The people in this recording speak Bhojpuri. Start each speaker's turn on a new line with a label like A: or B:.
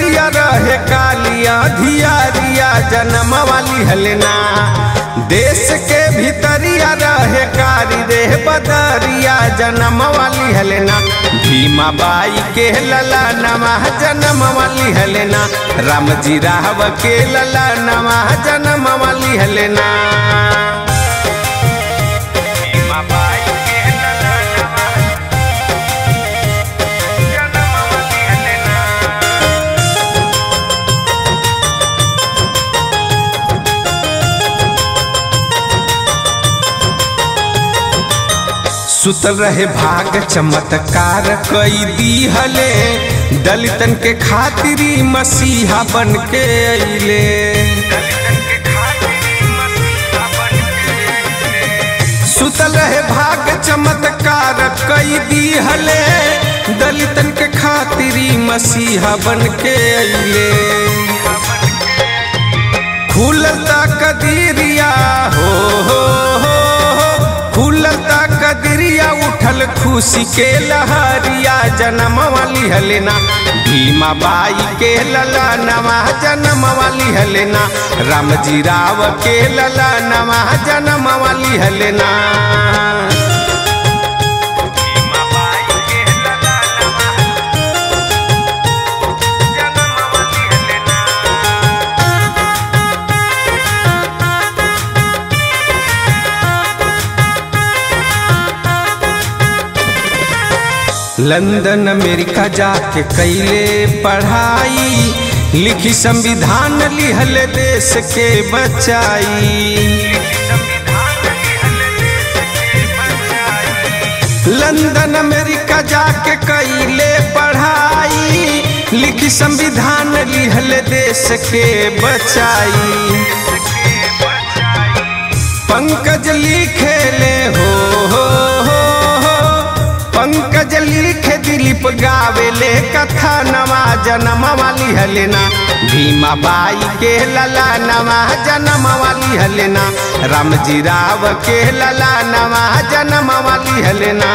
A: भीतरिया रहे कालिया धियारिया जन्म वाली हलना। देश के भीतरिया रहे कारी रे बदरिया जन्म वाली हलना। भीमा बाई के लला नमा जन्म वाली हलना। राम जी राव के लला नमा जन्म वाली हलना। सुतल रहे भाग चमत्कार कई दी हले। दलितन के खातिरी मसीहा बन के अइले। सुतल रहे भाग चमत्कार कई दी हले। दलितन के खातिरी मसीहा बन के अइले। खुलता कदीरिया हो खुलता कदरिया उठल खुशी के लहरिया जन्म वाली हलना। भीमा बाई के लला नमा जन्म वाली हलना। राम जी राव के लला नमा जन्म वाली हलना। लंदन अमेरिका जाके कैले पढ़ाई। लिखी संविधान लिहल देश के बचाई। लंदन अमेरिका जाके कैले पढ़ाई। लिखी संविधान लिहल देश के बचाई। पंकज लिखेले हो पंकज लिखे दिलीप गावेले कथा नमा जन्म वाली हलना। भीमा बाई के लला नमा जन्म वाली हलना। राम जी राव के लला नमा जन्म वाली हलना।